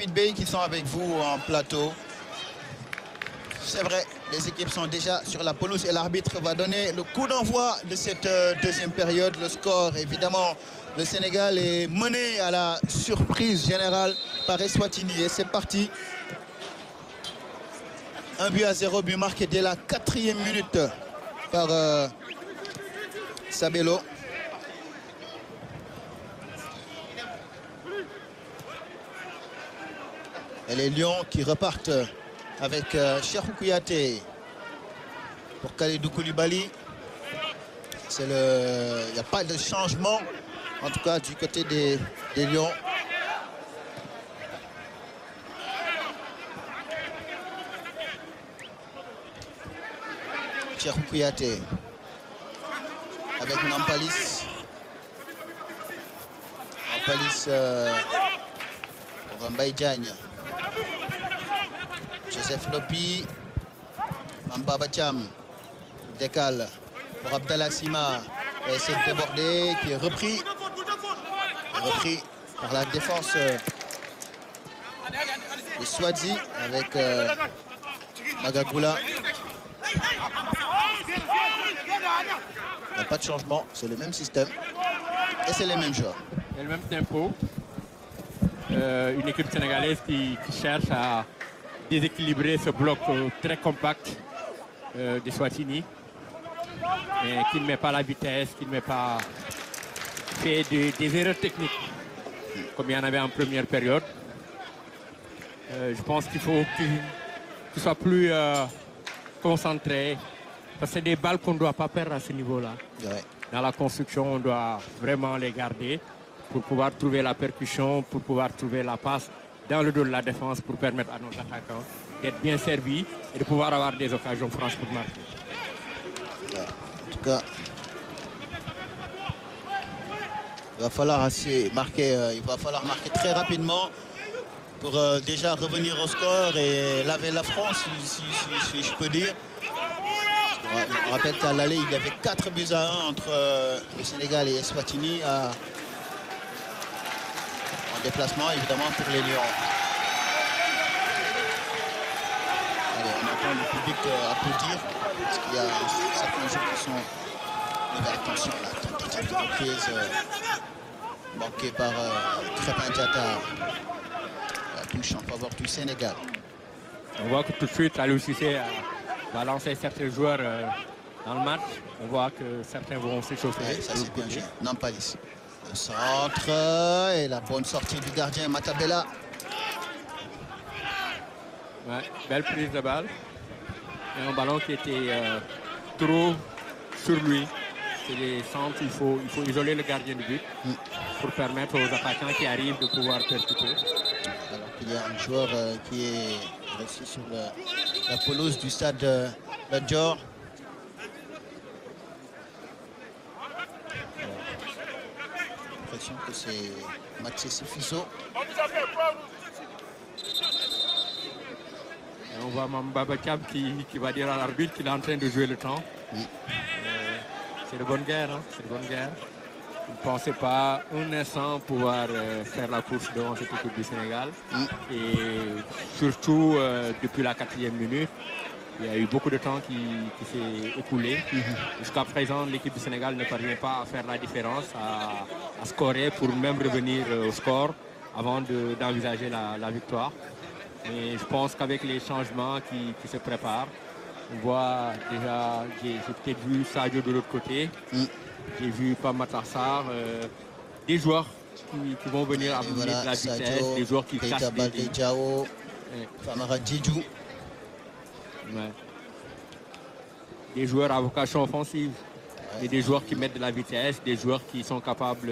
Pete Bay qui sont avec vous en plateau. C'est vrai, les équipes sont déjà sur la pelouse et l'arbitre va donner le coup d'envoi de cette deuxième période. Le score, évidemment, le Sénégal est mené à la surprise générale par Eswatini et c'est parti. 1-0, but marqué dès la 4e minute par Sabelo. Et les Lions qui repartent avec Cheikhou Kouyaté pour Kalidou Koulibaly. Il n'y a pas de changement, en tout cas du côté des Lions. Cheikhou Kouyaté avec Nampalis. Nampalis pour Mbaye Diagne. Joseph Lopi, Mamba Bacham, décale pour Abdallah Sima, et essaie de déborder, qui est repris par la défense de Swazi avec Magagoula. Il n'y a pas de changement, c'est le même système et c'est les mêmes joueurs. Il y a le même tempo. Une équipe sénégalaise qui cherche à déséquilibrer ce bloc très compact de Swatini, mais qui ne met pas la vitesse, qui ne met pas fait des erreurs techniques comme il y en avait en première période. Je pense qu'il faut qu'il soit plus concentré, parce que c'est des balles qu'on ne doit pas perdre à ce niveau-là. Ouais. Dans la construction, on doit vraiment les garder pour pouvoir trouver la percussion, pour pouvoir trouver la passe dans le dos de la défense pour permettre à nos attaquants d'être bien servis et de pouvoir avoir des occasions franches pour marquer. Ouais. En tout cas, il va falloir marquer très rapidement pour déjà revenir au score et laver la France, si je peux dire. On rappelle qu'à l'aller, il y avait 4-1 entre le Sénégal et Eswatini en déplacement, évidemment, pour les Lions. Allez, on entend le public applaudir parce qu'il y a certains jeux qui sont... Mais attention, la tentative de reprise manquée par Crépin Diatta. La touche en faveur du Sénégal. On voit que tout de suite, Aliou Cissé va lancer certains joueurs dans le match. On voit que certains vont s'échauffer. Ouais, ça c'est bien joué. Nampalis. Le centre et la bonne sortie du gardien Matabella. Ouais, belle prise de balle. Et un ballon qui était trop sur lui. C'est des centres, il faut isoler le gardien de but pour permettre aux attaquants qui arrivent de pouvoir percuter. Alors qu'il y a un joueur qui est resté sur la pelouse du stade La Dior. J'ai l'impression que c'est Matsessi Fiso. On voit Mamba Bacham qui va dire à l'arbitre qu'il est en train de jouer le temps. Oui. C'est de bonne guerre, hein? C'est de bonne guerre. Je ne pensais pas un instant pouvoir faire la course devant cette équipe du Sénégal. Et surtout depuis la 4e minute, il y a eu beaucoup de temps qui s'est écoulé. Jusqu'à présent, l'équipe du Sénégal ne parvient pas à faire la différence, à scorer pour même revenir au score avant d'envisager la victoire. Mais je pense qu'avec les changements qui se préparent, on voit déjà, j'ai peut-être vu Sadio de l'autre côté, j'ai vu Pape Sarr, des joueurs qui vont venir amener de la vitesse, Sadio, des joueurs qui cassent des Diao, Famara Djidjou. Ouais. Des joueurs à vocation offensive, et des joueurs qui mettent de la vitesse, des joueurs qui sont capables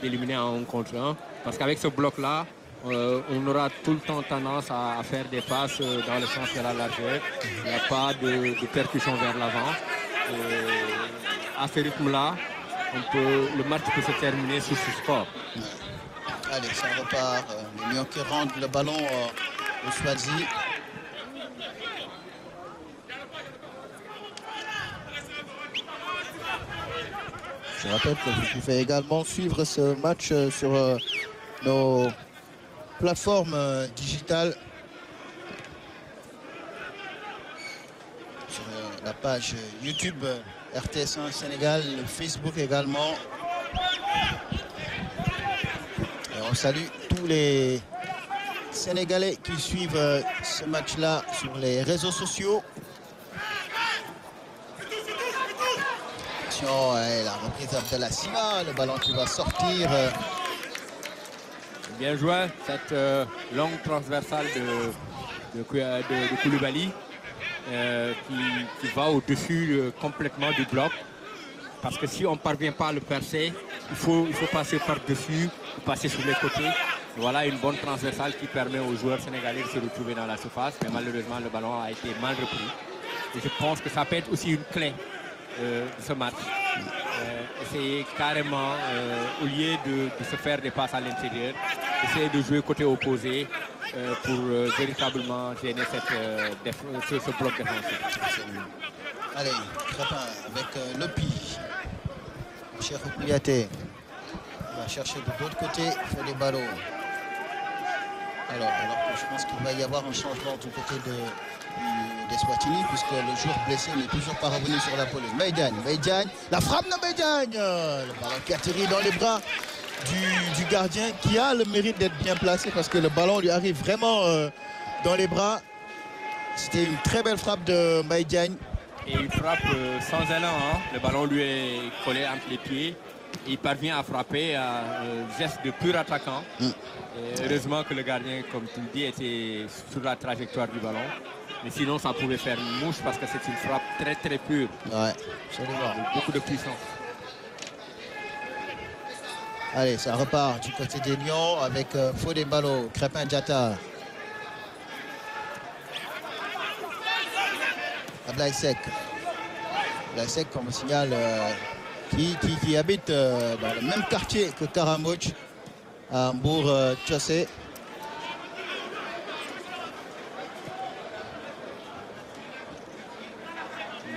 d'éliminer en 1 contre 1. Parce qu'avec ce bloc-là, on aura tout le temps tendance à faire des passes dans le sens de la largeur. Il n'y a pas de percussion vers l'avant. À ce rythme-là, le match peut se terminer sur ce score. Allez, ça repart. Les Lions qui rendent le ballon au Swazi. Je rappelle que vous pouvez également suivre ce match sur nos plateformes digitales. Sur la page YouTube RTS1 Sénégal, le Facebook également. Et on salue tous les Sénégalais qui suivent ce match-là sur les réseaux sociaux. Attention, la reprise d'Abdallah Sima, le ballon qui va sortir. Bien joué, cette longue transversale de Koulibaly qui va au-dessus complètement du bloc. Parce que si on ne parvient pas à le percer, il faut passer par-dessus, passer sur les côtés. Voilà une bonne transversale qui permet aux joueurs sénégalais de se retrouver dans la surface. Mais malheureusement, le ballon a été mal repris. Et je pense que ça peut être aussi une clé de ce match. Essayer carrément, au lieu de se faire des passes à l'intérieur, essayer de jouer côté opposé pour véritablement gêner ce bloc défensif. Allez, Crépin avec Lopi. Cheikhou Kouyaté va chercher de l'autre côté, il fait des ballons. Alors que je pense qu'il va y avoir un changement du côté d'Eswatini, puisque le joueur blessé n'est toujours pas revenu sur la pelouse. Mbaye-Diagne, la frappe de Mbaye-Diagne, le ballon qui atterrit dans les bras du gardien, qui a le mérite d'être bien placé parce que le ballon lui arrive vraiment dans les bras. C'était une très belle frappe de Mbaye-Diagne. Et il frappe sans élan, hein. Le ballon lui est collé entre les pieds. Et il parvient à frapper à un geste de pur attaquant. Et heureusement que le gardien, comme tu le dis, était sur la trajectoire du ballon. Mais sinon, ça pouvait faire une mouche parce que c'est une frappe très très pure. Ouais, absolument. Avec beaucoup de puissance. Allez, ça repart du côté des Lions avec Fodé Ballo, Crépin Diatta. Ablaye Seck. Ablaye Seck, comme on signale, qui habite dans le même quartier que Karamouch, à Mbour-Tchossé.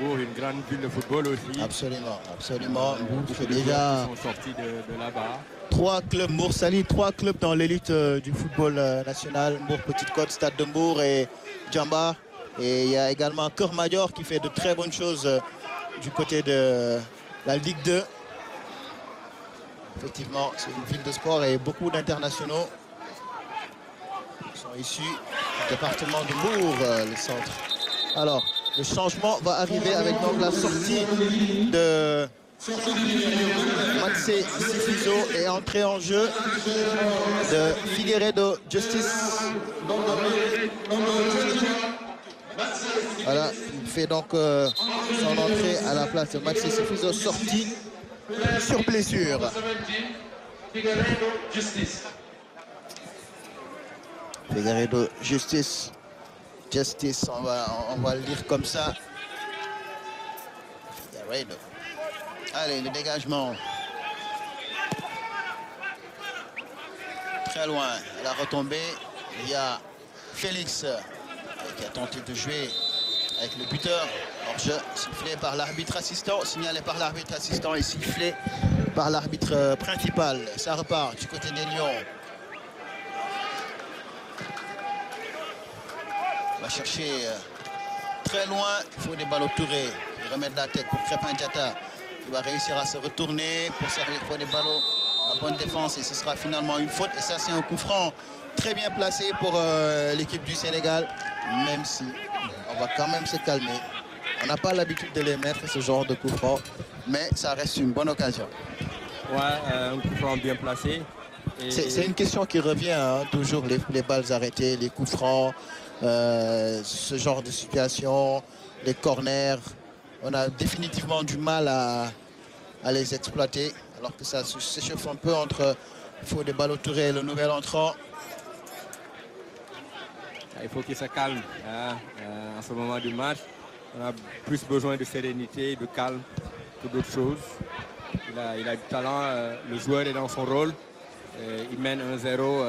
Mbour, une grande ville de football aussi. Absolument, absolument. Mbour fait déjà sont sortis de là-bas. 3 clubs, Mbour-Sali, 3 clubs dans l'élite du football national. Mbour Petite Côte, Stade de Mbour et Djamba. Et il y a également Keur Madior qui fait de très bonnes choses du côté de la Ligue 2. Effectivement, c'est une ville de sport et beaucoup d'internationaux sont issus du département de Mbour, le centre. Alors, le changement va arriver avec donc la sortie de Matsé Sifiso et entrée en jeu de Figueiredo Justice. Voilà, il fait donc son entrée à la place de Matsé Sifiso, sorti sur blessure. Figueiredo Justice. Justice, on va le lire comme ça. Figueiredo. Allez, le dégagement. Très loin, à la retombée, il y a Félix qui a tenté de jouer avec le buteur. Hors-jeu, sifflé par l'arbitre assistant, signalé par l'arbitre assistant et sifflé par l'arbitre principal. Ça repart du côté des Lions. On va chercher très loin, il faut des balles au Touré. Il remet de la tête pour Crépin Diatta. Il va réussir à se retourner pour servir pour des ballons à bonne défense et ce sera finalement une faute. Et ça, c'est un coup franc très bien placé pour l'équipe du Sénégal, même si on va quand même se calmer. On n'a pas l'habitude de les mettre, ce genre de coup franc, mais ça reste une bonne occasion. Ouais, un coup franc bien placé. C'est une question qui revient, hein, toujours les balles arrêtées, les coups francs, ce genre de situation, les corners. On a définitivement du mal à les exploiter, alors que ça s'échauffe un peu entre Fodé Ballo-Touré et le nouvel entrant. Il faut qu'il se calme hein, en ce moment du match. On a plus besoin de sérénité, de calme que d'autres choses. Il a du talent, le joueur est dans son rôle. Il mène 1-0.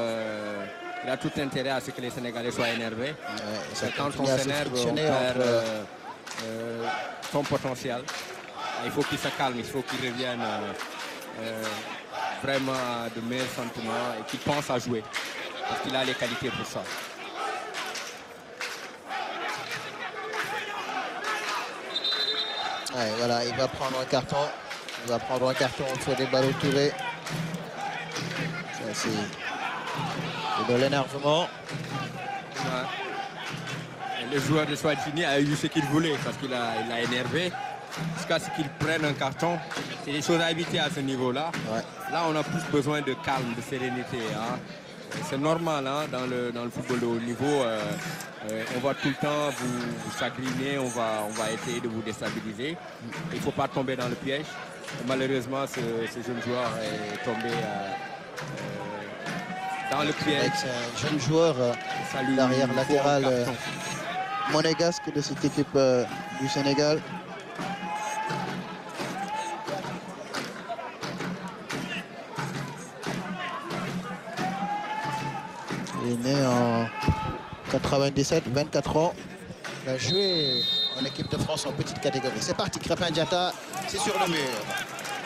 Il a tout intérêt à ce que les Sénégalais soient énervés. Ouais, quand on s'énerve, on perd son potentiel. Il faut qu'il se calme, il faut qu'il revienne vraiment à de meilleurs sentiments et qu'il pense à jouer. parce qu'il a les qualités pour ça. Ouais, voilà, il va prendre un carton. Il va prendre un carton au Fodé Ballo-Touré. C'est de l'énervement. Ouais. Le joueur de Swatini a eu ce qu'il voulait parce qu'il a énervé. Jusqu'à ce qu'il prenne un carton. C'est des choses à éviter à ce niveau-là. Ouais. Là, on a plus besoin de calme, de sérénité. Hein. C'est normal hein, dans le football de haut niveau. On va tout le temps vous chagriner, on va essayer de vous déstabiliser. Il ne faut pas tomber dans le piège. Et malheureusement, ce jeune joueur est tombé dans le piège. C'est un jeune joueur d'arrière latéral monégasque de cette équipe du Sénégal. Il est né en 97, 24 ans. Il a joué en équipe de France en petite catégorie. C'est parti, Crépin Diatta, c'est sur le mur.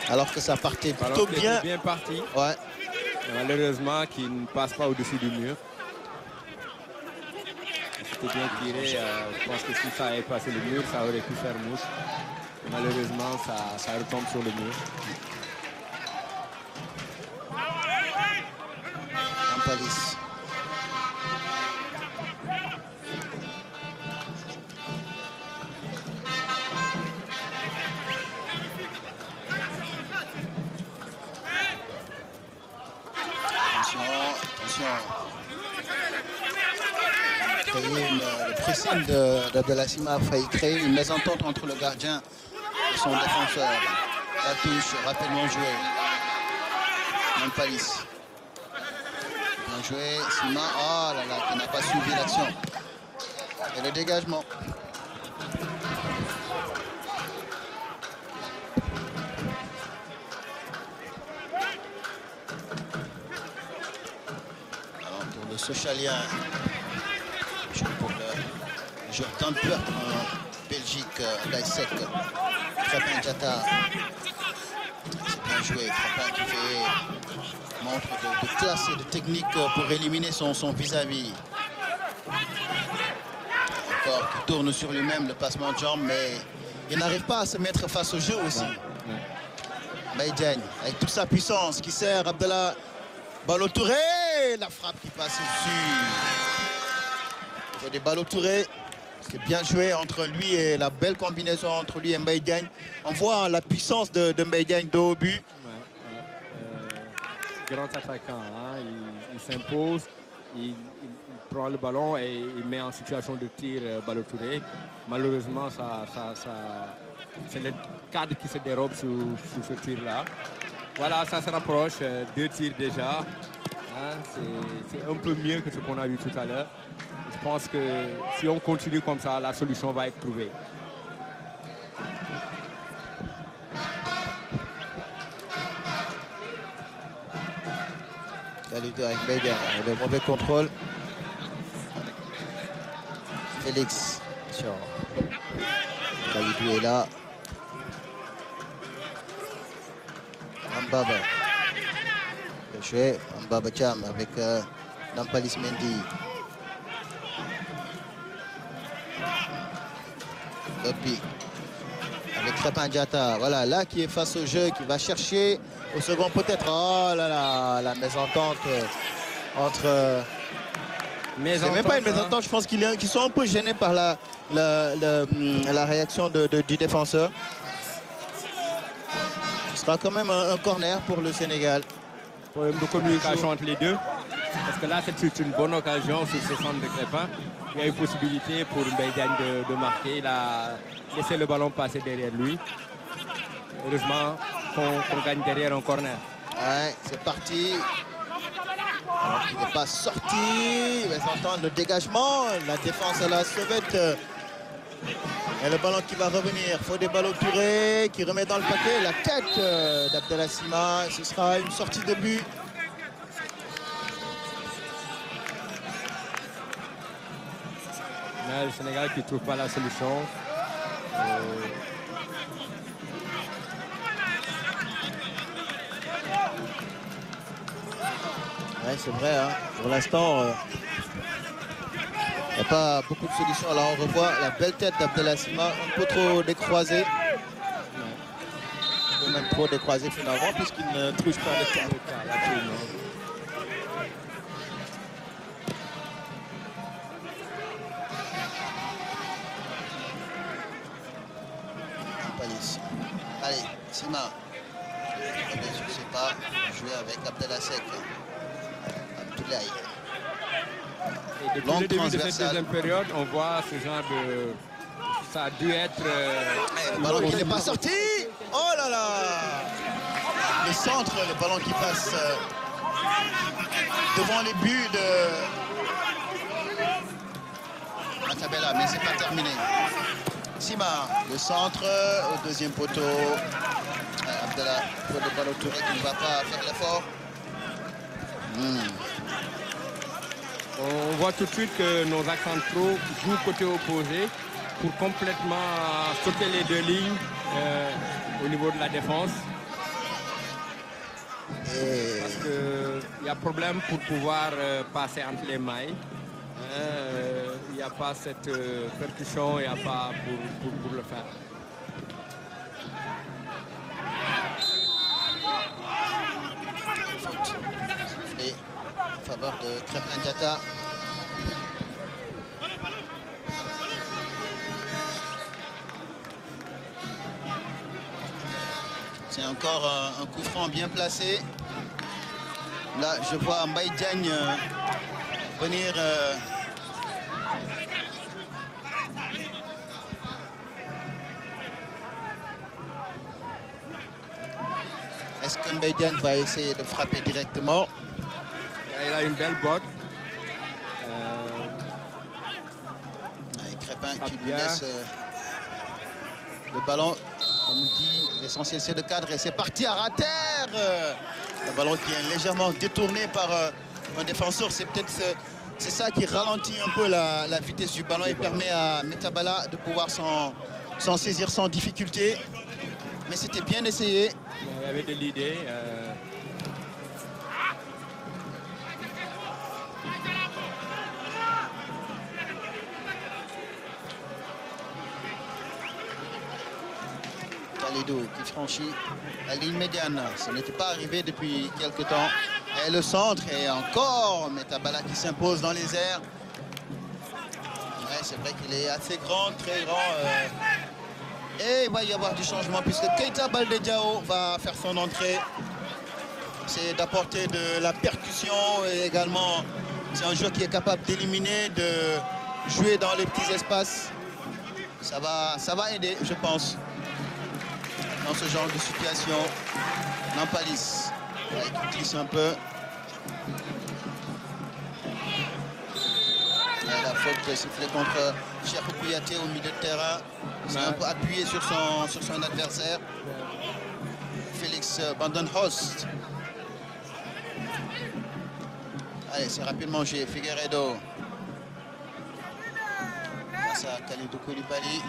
Alors que ça partait plutôt bien. Bien parti. Ouais. Malheureusement, qui ne passe pas au-dessus du mur. C'était bien tiré. Je pense que si ça avait passé le mur, ça aurait pu faire mouche. Malheureusement, ça retombe sur le mur. Nampalys. Le pressing d'Abdallah Sima a failli créer une mésentente entre le gardien et son défenseur. La touche rapidement jouée. Nampalys. Bien joué, Sima. Oh là là, qui n'a pas suivi l'action. Et le dégagement. Alors pour le Socialien, pour le Jordan Peur en Belgique, Gaïsek, Crépin Diatta. C'est bien joué, Crépin qui fait montre de classe et de technique pour éliminer son vis-à-vis. Encore qui tourne sur lui-même le passement de jambe, mais il n'arrive pas à se mettre face au jeu aussi. Mbaye Diagne, avec toute sa puissance, qui sert Abdallah Ballo-Touré, la frappe qui passe dessus. Des Ballo-Touré, c'est bien joué entre lui et la belle combinaison entre lui et Mbaye Diagne. On voit la puissance de Mbaye Diagne dos au but. Grand attaquant, hein. Il s'impose, il prend le ballon et il met en situation de tir Ballo-Touré. Malheureusement, c'est le cadre qui se dérobe sur ce tir-là. Voilà, ça se rapproche, 2 tirs déjà. Hein. C'est un peu mieux que ce qu'on a vu tout à l'heure. Je pense que si on continue comme ça, la solution va être trouvée. Kalidou avec Mbaye Diagne, le mauvais contrôle. Félix, Kalidou est là. Mbaba. Bien joué, Mbaba Cham avec Nampalys Mendy. Lopi avec Crépin Diatta, voilà, là qui est face au jeu, qui va chercher au second peut-être. Oh là là, la mésentente entre... C'est même pas une mésentente, je pense qu'ils sont un peu gênés par la réaction du défenseur. Ce sera quand même un corner pour le Sénégal. Problème de communication entre les deux. Parce que là, c'est une bonne occasion sur ce centre de Crépin. Il y a une possibilité pour Mbaye Diagne de marquer. Il a laissé le ballon passer derrière lui. Heureusement qu'on gagne derrière un corner. Ouais, c'est parti. Alors qu'il n'est pas sorti. Il va s'entendre le dégagement. La défense à la sauvette. Et le ballon qui va revenir. Fodé Ballo-Touré qui remet dans le paquet la tête d'Abdallah Sima. Ce sera une sortie de but. Le Sénégal qui ne trouve pas la solution. Ouais, c'est vrai, hein. Pour l'instant, il n'y a pas beaucoup de solutions. Là, on revoit la belle tête d'Abdallah Sima, un peu trop décroisée. Ou même trop décroisée finalement, puisqu'il ne touche pas le cadre. Allez, Sima. Je ne sais pas jouer avec Abdallah Sek. Abdoulaye. Et depuis le début de cette deuxième période, on voit ce genre de... Ça a dû être... le ballon qui n'est pas sorti. Oh là là. Le centre, le ballon qui passe devant les buts de Matabella, mais c'est pas terminé. Sima, le centre, au deuxième poteau. Abdallah, pour le ballon Touré qui ne va pas faire l'effort. On voit tout de suite que nos accents centraux jouent côté opposé pour complètement sauter les deux lignes au niveau de la défense. Parce qu'il y a problème pour pouvoir passer entre les mailles. Il n'y a pas cette percussion, il n'y a pas pour le faire. Et en faveur de Crépin Diatta. C'est encore un coup franc bien placé. Là, je vois Mbaye Diagne venir... Est-ce que Mbaye Diagne va essayer de frapper directement? Il a une belle botte. Crépin qui lui laisse le ballon. Comme on dit, l'essentiel c'est de cadrer. C'est parti à terre. Le ballon qui est légèrement détourné par un défenseur. C'est peut-être c'est ça qui ralentit un peu la vitesse du ballon et permet à Metabala de pouvoir s'en saisir sans difficulté. Mais c'était bien essayé. Il y avait de l'idée. Kalidou qui franchit la ligne médiane. Ça n'était pas arrivé depuis quelques temps. Et le centre et encore Metabala qui s'impose dans les airs. Ouais, c'est vrai qu'il est assez grand, très grand. Et il va y avoir du changement puisque Keita Baldé Diao va faire son entrée. C'est d'apporter de la percussion et également c'est un joueur qui est capable d'éliminer, de jouer dans les petits espaces. Ça va aider, je pense, dans ce genre de situation. Nampalis, il glisse un peu. Et la faute sifflée contre Cheikhou Kouyaté au milieu de terrain. C'est un peu appuyé sur son adversaire. Félix Bandenhorst. Allez, c'est rapidement joué. Figueiredo. Face à Kalidou Koulibaly.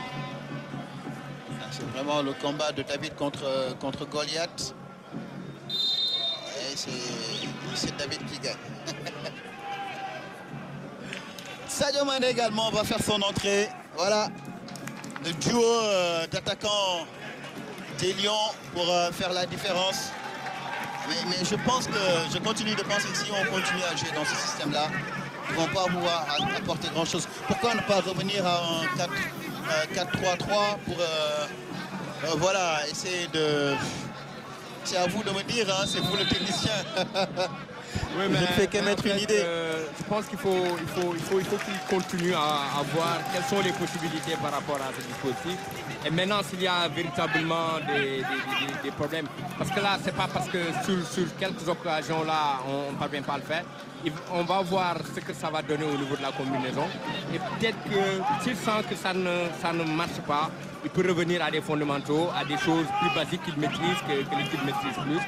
C'est vraiment le combat de David contre Goliath. Et c'est David qui gagne. Sadio Mané également va faire son entrée. Voilà, le duo d'attaquants des Lions pour faire la différence. Mais je pense que je continue de penser que si on continue à jouer dans ce système-là, ils ne vont pas pouvoir apporter grand-chose. Pourquoi ne pas revenir à un 4-3-3 pour voilà, essayer de... C'est à vous de me dire, hein, c'est vous le technicien. Oui, je ne fais qu'émettre une idée. Je pense qu'il faut qu'il continue à voir quelles sont les possibilités par rapport à ce dispositif. Et maintenant, s'il y a véritablement des problèmes, parce que là, c'est pas parce que sur quelques occasions là, on ne parvient pas à le faire. On va voir ce que ça va donner au niveau de la combinaison. Et peut-être que s'il sent que ça ne marche pas, il peut revenir à des fondamentaux, à des choses plus basiques qu'il maîtrise, que l'équipe maîtrise plus.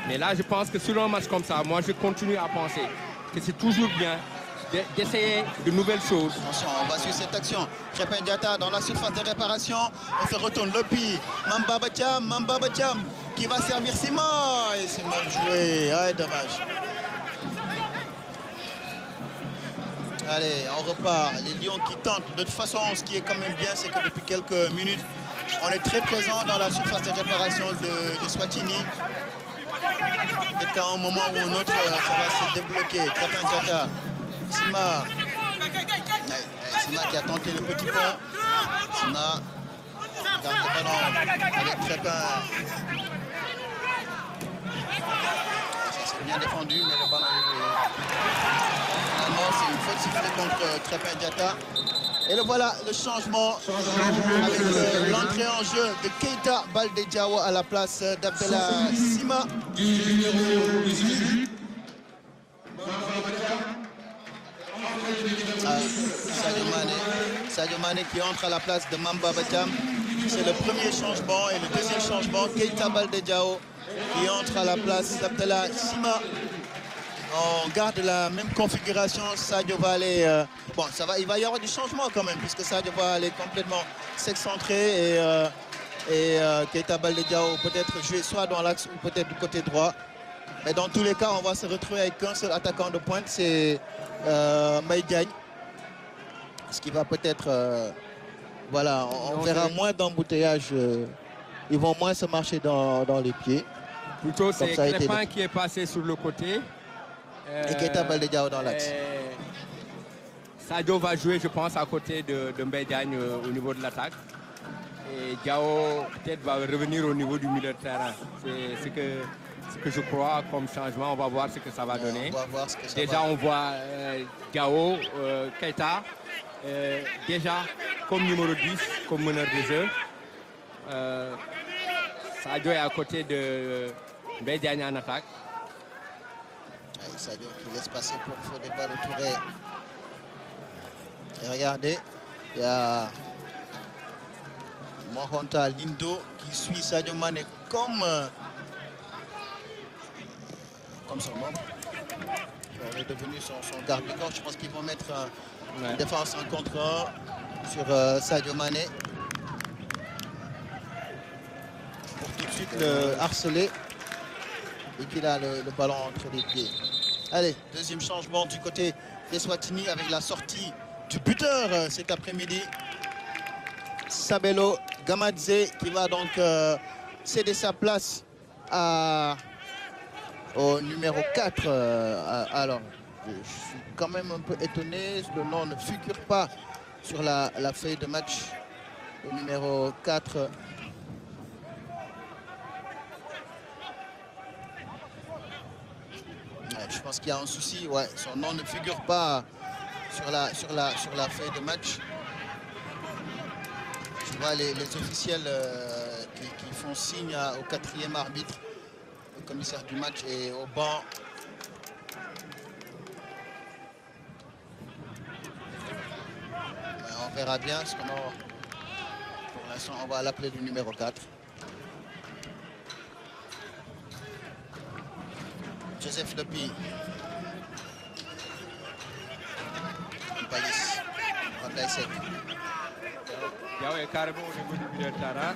Mais là, je pense que sur un match comme ça, moi, je continue à penser que c'est toujours bien d'essayer de nouvelles choses. Attention, on va suivre cette action. Crépin Diatta dans la surface de réparation. On se retourne. Lopi, Mamba Batiam qui va servir Simon. Et c'est mal joué. Ouais, dommage. Allez, on repart. Les Lions qui tentent. De toute façon, ce qui est quand même bien, c'est que depuis quelques minutes, on est très présent dans la surface de réparation de Swatini. Peut-être qu'à un moment ou un autre, ça va se débloquer. Crépin Diatta, Sima. Sima qui a tenté le petit point. Sima garde le ballon avec Crépin. Ça s'est bien défendu, mais le ballon est... Finalement, c'est une faute sifflée contre Crépin Diatta. Et le voilà, le changement avec l'entrée en jeu de Keita Baldé Diao à la place d'Abdallah Sima. Sadio Mané qui entre à la place de Mamba Batiam. C'est le premier changement. Et le deuxième changement, Keita Baldé Diao qui entre à la place d'Abdallah Sima. On garde la même configuration. Sadio va aller... bon, il va y avoir du changement quand même, puisque Sadio va aller complètement s'excentrer et Keita Baldé Diao peut-être jouer soit dans l'axe ou peut-être du côté droit. Mais dans tous les cas, on va se retrouver avec un seul attaquant de pointe, c'est Mbaye Diagne. Ce qui va peut-être... voilà, on verra moins d'embouteillage. Ils vont moins se marcher dans les pieds. Plutôt, c'est Crépin qui est passé sur le côté. Et Keita Baldé Diao dans l'axe. Sadio va jouer, je pense, à côté de Mbaye Diagne au niveau de l'attaque. Et Diao, peut-être, va revenir au niveau du milieu de terrain. C'est ce que je crois comme changement. On va voir ce que ça va donner. On va voir ce que ça déjà, va. on voit Diao, Keita, déjà comme numéro 10, comme meneur de jeu. Sadio est à côté de Mbaye Diagne en attaque. Sadio qui laisse passer pour Fodé Ballo-Touré. Et regardez, il y a Mohonta Lindo qui suit Sadio Mané comme son homme. Il est devenu son garde du corps. Je pense qu'ils vont mettre une défense en contre 1 sur Sadio Mané. Pour tout de suite le harceler. Et qu'il a le ballon entre les pieds. Allez, deuxième changement du côté des Swatini avec la sortie du buteur cet après-midi. Sabelo Gamadze qui va donc céder sa place au numéro 4. Alors, je suis quand même un peu étonné. Le nom ne figure pas sur la feuille de match. Le numéro 4. Je pense qu'il y a un souci, ouais, son nom ne figure pas sur la feuille de match. Je vois les officiels qui font signe au 4e arbitre, au commissaire du match et au banc. On verra bien, parce que pour l'instant on va l'appeler du numéro 4. Joseph Lepi. Païs. Abdaïsek. Diao est carrément au niveau du milieu de terrain.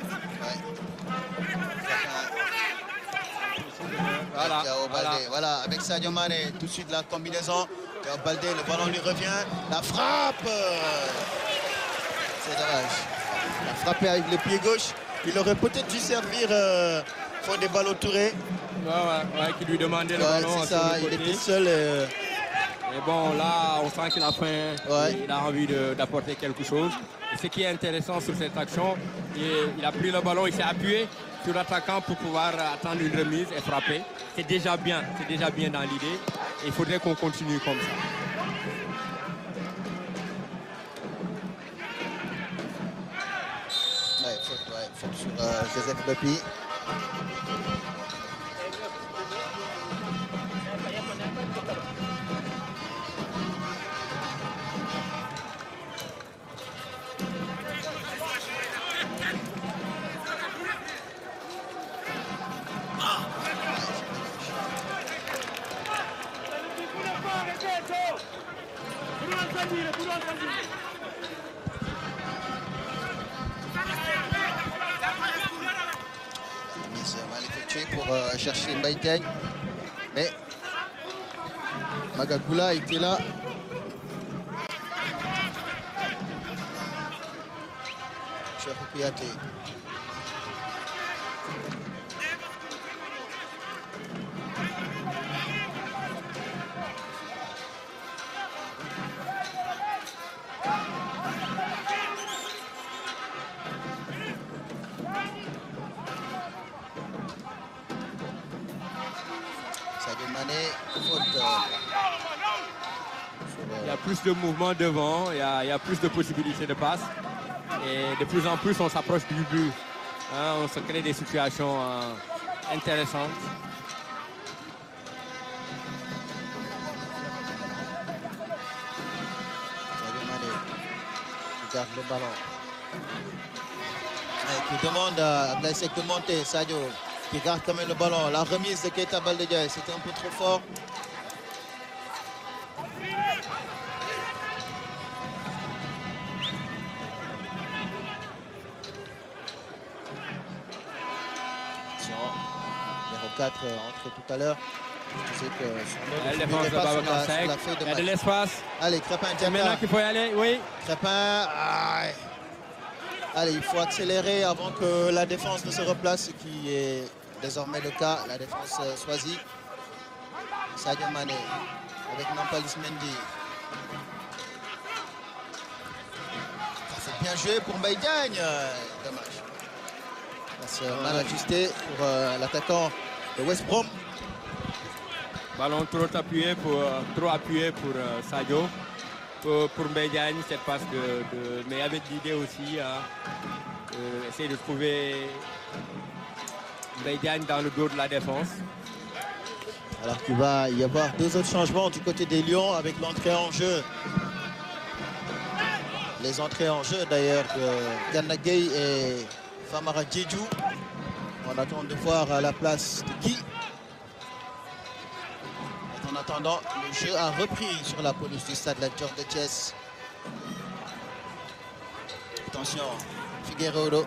Voilà, voilà, avec Sadio Mané, tout de suite la combinaison. Baldé, le ballon lui revient. La frappe. C'est dommage. Il a frappé avec le pied gauche. Il aurait peut-être dû servir Fodé Ballo-Touré. Ouais, qui lui demandait le ballon. C'est ça, il était seul. Et bon, là, on sent qu'il a faim, il a envie d'apporter quelque chose. Et ce qui est intéressant sur cette action, il a pris le ballon, il s'est appuyé sur l'attaquant pour pouvoir attendre une remise et frapper. C'est déjà bien dans l'idée. Il faudrait qu'on continue comme ça. Faute sur Joseph Lepi. Pour chercher Mbaye Diagne, mais Magagoula était là. Cheikh Kouyaté. Sadio Mané, faute. Il y a plus de mouvement devant, il y a plus de possibilités de passe. Et de plus en plus, on s'approche du but. Hein, on se crée des situations intéressantes. Sadio Mané qui garde le ballon. Et qui demande à Abdoulaye Seck de monter. Sadio qui garde quand même le ballon. La remise de Keita Baldé, c'était un peu trop fort. Numéro 4 entré tout à l'heure. Je sais que Elle défense de Babacar Seck. Il y a de l'espace. Allez, Crépin, C'est maintenant qu'il faut y aller, oui. Crépin, allez, il faut accélérer avant que la défense ne se replace, ce qui est désormais le cas. La défense choisie. Sadio Mané avec Nampalys Mendy. C'est bien joué pour Mbaye Diagne. Dommage. C'est mal ajusté pour l'attaquant de West Brom. Ballon trop appuyé pour Sadio. Pour Mbaye Diagne, cette passe mais avec l'idée aussi, essayer de trouver Mbaye Diagne dans le dos de la défense. Alors qu'il va y avoir deux autres changements du côté des Lions avec l'entrée en jeu. Les entrées en jeu d'ailleurs de Gana Gueye et Famara Diédhiou. On attend de voir à la place de qui. En attendant, le jeu a repris sur la pelouse du stade La Dior de Thiès. Attention, Figueiredo.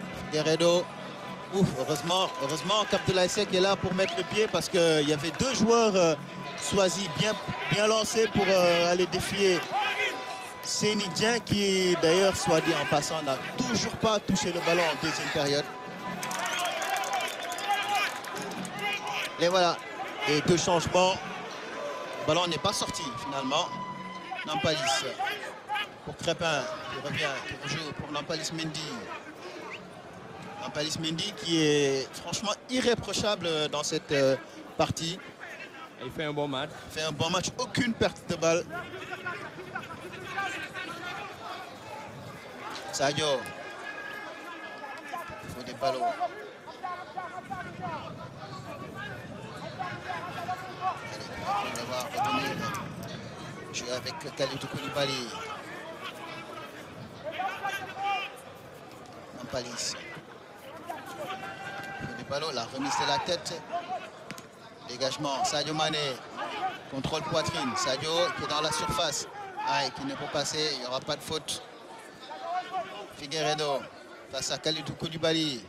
Ouf, heureusement qu'Abdoulaye Seck est là pour mettre le pied parce qu'il y avait deux joueurs choisis bien lancés pour aller défier Seny Dieng qui d'ailleurs, soit dit en passant, n'a toujours pas touché le ballon en deuxième période. Et voilà, et deux changements. Le ballon n'est pas sorti finalement. Nampalys pour Crépin qui revient, qui joue pour Nampalys Mendy. Nampalys Mendy qui est franchement irréprochable dans cette partie. Il fait un bon match. Il fait un bon match, aucune perte de balle. Sadio. Il faut des ballons. Allez, on va revenir jouer avec Kalidou Koulibaly. Nampalys. Des ballons, la remise de la tête. Dégagement, Sadio Mané. Contrôle poitrine. Sadio qui est dans la surface. Qui ne peut passer, il n'y aura pas de faute. Figueiredo face à Kalidou Koulibaly.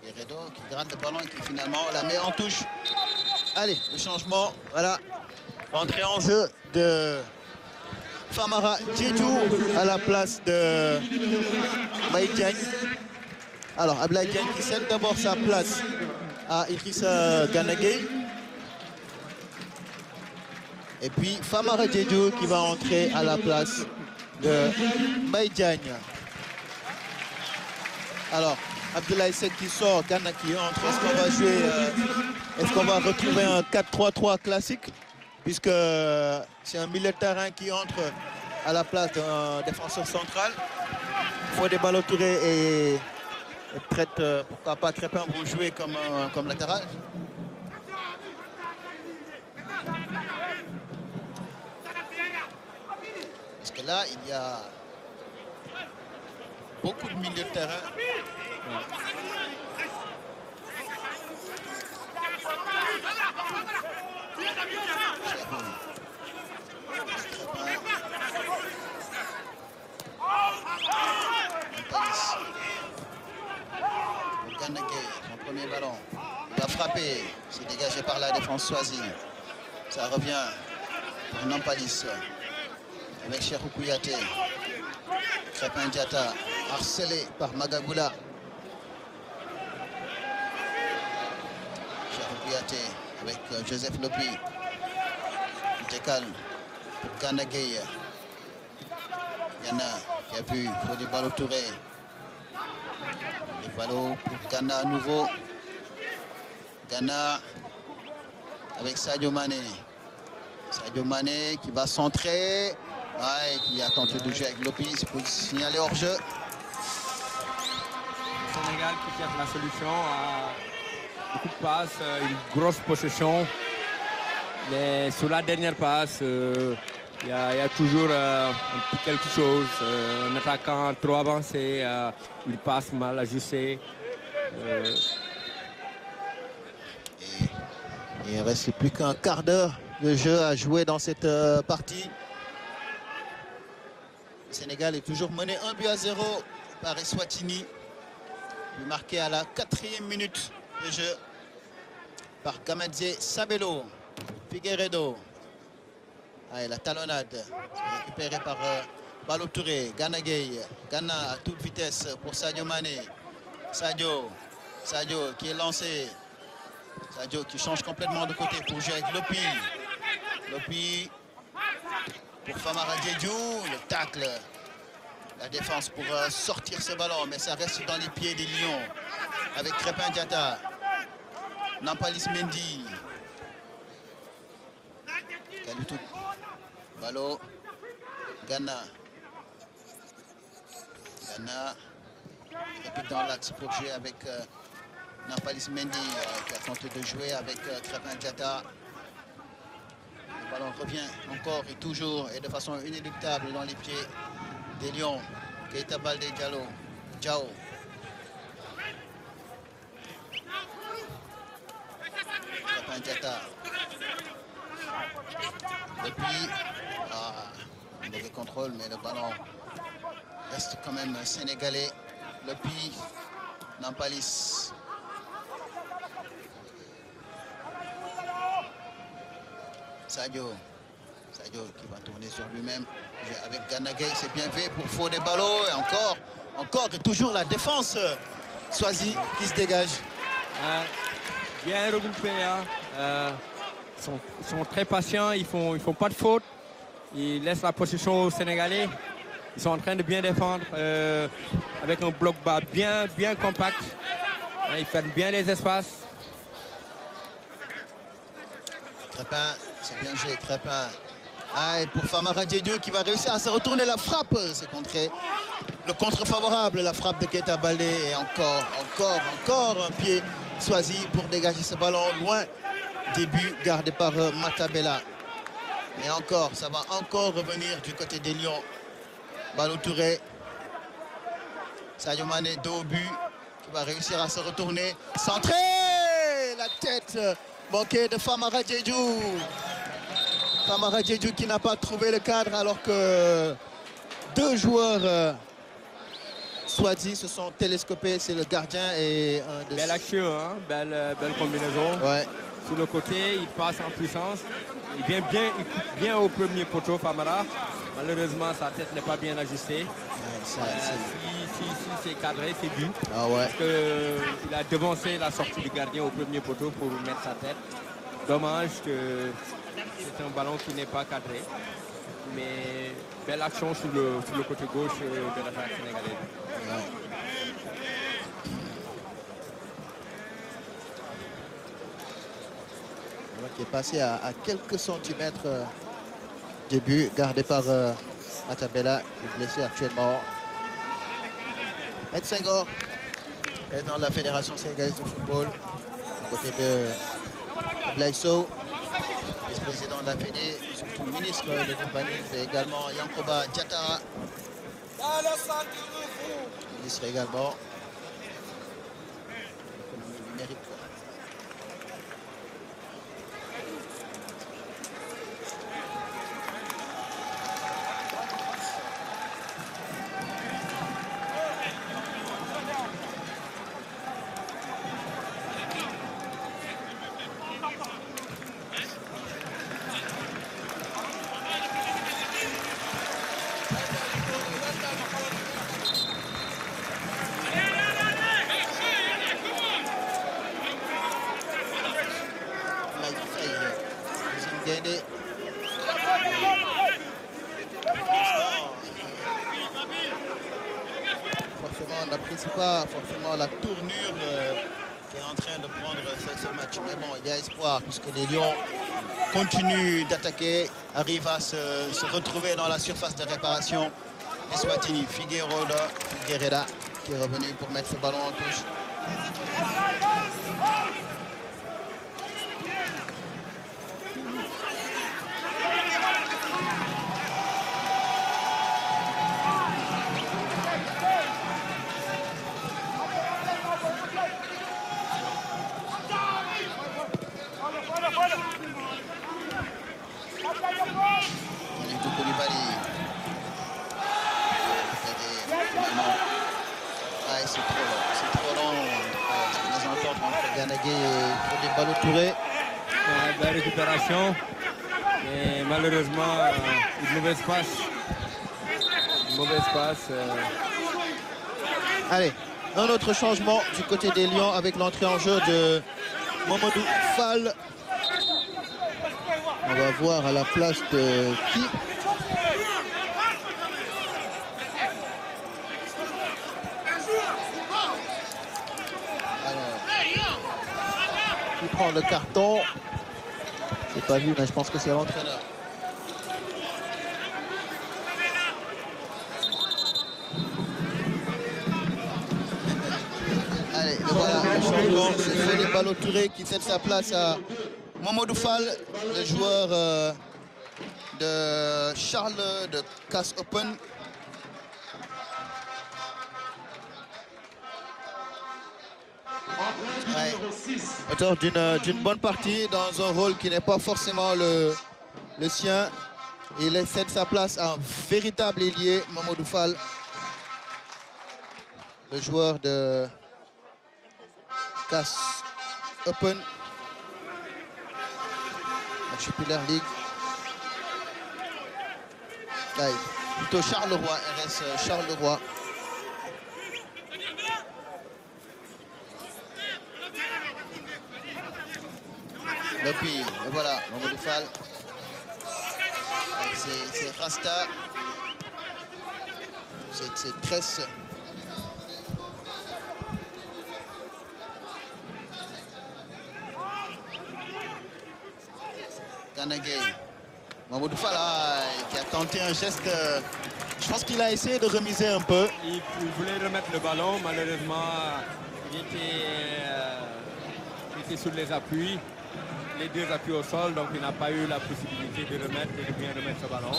Figueiredo qui gratte le ballon et qui finalement la met en touche. Allez, le changement, voilà. Entrée en jeu de Famara Diédhiou à la place de Mbaye Diagne. Alors, Abdoulaye Diagne qui cède d'abord sa place à Idrissa Gana Gueye. Et puis Famara Diédhiou qui va entrer à la place de Mbaye Diagne. Alors, Abdoulaye Seck qui sort, Gana qui entre. Est-ce qu'on va jouer, est-ce qu'on va retrouver un 4-3-3 classique? Puisque c'est un milieu de terrain qui entre à la place d'un défenseur central. Fodé Ballo-Touré et traite, pourquoi pas Crépin vont jouer comme latéral. Parce que là, il y a beaucoup de milieux de terrain. Gana Gueye, son premier ballon. Il va frapper. C'est dégagé par la défense choisie. Ça revient pour Nampalys. avec Cheikhou Kouyaté. Crépin Diatta harcelé par Magagoula. Cheikhou Kouyaté avec Joseph Lopi. Décale pour Gana Gueye. Gana qui a vu Fodé Ballo Touré. Les ballots pour Gana à nouveau. Gana avec Sadio Mané. Sadio Mané qui va centrer. Ouais, qui a tenté de jouer avec Lopi. C'est pour signaler hors jeu. Sénégal qui cherche la solution à beaucoup de passes, une grosse possession. Mais sur la dernière passe, il y a toujours quelque chose. Un attaquant trop avancé, il passe mal ajusté. Il ne reste plus qu'un quart d'heure de jeu à jouer dans cette partie. Le Sénégal est toujours mené 1-0 par Eswatini. Il est marqué à la 4e minute de jeu par Gamadze Sabelo. Figueiredo. Allez, la talonnade récupérée par Ballo Touré. Gana Gueye. Gana à toute vitesse pour Sadio Mané. Sadio qui est lancé. Sadio qui change complètement de côté pour jouer avec Lopi. Lopi pour Famara Diédhiou. Le tacle. La défense pour sortir ce ballon. Mais ça reste dans les pieds des Lions. Avec Crépin Diatta. Nampalys Mendy. Kalitou. Ballo. Gana. Gana. Rapide dans l'axe pour jouer avec Nampalys Mendy qui a tenté de jouer avec Crépin Diatta. Le ballon revient encore et toujours et de façon inéluctable dans les pieds des Lions. Keita Baldé Diao. Crépin Diatta. Depuis, un mauvais contrôle, mais le ballon reste quand même sénégalais. Lopi, Nampalys. Sadio qui va tourner sur lui-même. Avec Gana Gueye, c'est bien fait pour Fodé Ballo. Et encore et toujours la défense. Swazi qui se dégage. Bien regroupé. Ils sont très patients, ils font pas de faute. Ils laissent la possession aux Sénégalais. Ils sont en train de bien défendre avec un bloc bas bien compact. Ils ferment bien les espaces. Crépin, c'est bien joué, Crépin. Et pour Famara Diédhiou qui va réussir à se retourner la frappe. C'est contré. Le contre favorable, la frappe de Keita Baldé. Et encore un pied Swazi pour dégager ce ballon loin. Début gardé par Matabella. Et encore, ça va encore revenir du côté des Lions. Ballo Touré. Sadio Mané, dos au but, qui va réussir à se retourner. Centré. La tête manquée de Famara Diédhiou. Famara Diédhiou qui n'a pas trouvé le cadre alors que deux joueurs Swazi se sont télescopés. C'est le gardien et un de... Belle action, hein? Belle combinaison. Ouais. Sur le côté, il passe en puissance. Il vient bien au premier poteau, Famara. Malheureusement, sa tête n'est pas bien ajustée. Si c'est cadré, c'est but. Ah ouais. Parce qu'il a devancé la sortie du gardien au premier poteau pour mettre sa tête. Dommage que c'est un ballon qui n'est pas cadré. Mais belle action sur le côté gauche de l'attaque sénégalaise. Ouais. Qui est passé à quelques centimètres du but, gardé par Matabella, qui est blessé actuellement. Ed Senghor, président de la Fédération sénégalaise de football, à côté de Blaïso, vice-président de la Fédé, surtout ministre de compagnie, c'est également Yankoba Diattara, ministre également. L'économie numérique. n'apprécie pas forcément la tournure qui est en train de prendre ce match. Mais bon, il y a espoir puisque les Lions continuent d'attaquer, arrivent à se retrouver dans la surface de réparation. Eswatini, Figueroa qui est revenu pour mettre ce ballon en touche. C'est trop long. Les ententes entre Ganagay et Fodé Ballo-Touré. Belle récupération. Et malheureusement, une mauvaise passe. Allez, un autre changement du côté des Lions avec l'entrée en jeu de Mamadou Fall. On va voir à la place de qui. Qui prend le carton? C'est pas vu, mais je pense que c'est l'entraîneur. Allez, voilà le changement. C'est Fodé Ballo-Touré qui cède sa place à Mamadou Fall, le joueur de Charles de Cass Open. Ouais. Auteur d'une bonne partie dans un rôle qui n'est pas forcément le sien. Il cède sa place à un véritable ailier, Mamadou Fall, le joueur de Cass Open, la Jupiler League. Allez, plutôt Charleroi, RS Charleroi. Le pire, et voilà, Mamadou Fall. C'est Rasta. C'est Tresse. Ganagay. Mamadou Fall qui a tenté un geste. Je pense qu'il a essayé de remiser un peu. Il voulait remettre le ballon, malheureusement, il était sur les appuis. Les deux appuis au sol, donc il n'a pas eu la possibilité de remettre et de bien remettre ce ballon.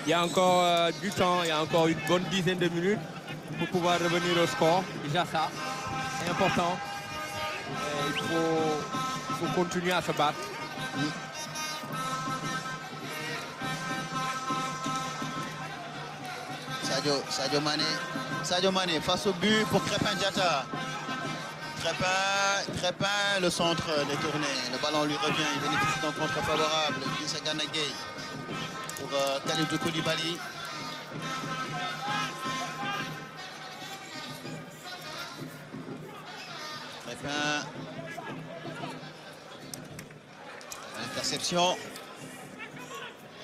Il y a encore du temps, il y a encore une bonne dizaine de minutes pour pouvoir revenir au score. Déjà ça, c'est important. Il faut continuer à se battre. Sadio Mané face au but pour Crépin Diatta. Crépin, le centre détourné. Le ballon lui revient, il bénéficie d'un contre favorable. Idrissa Ganagay pour Kalidou Koulibaly. Crépin. Interception.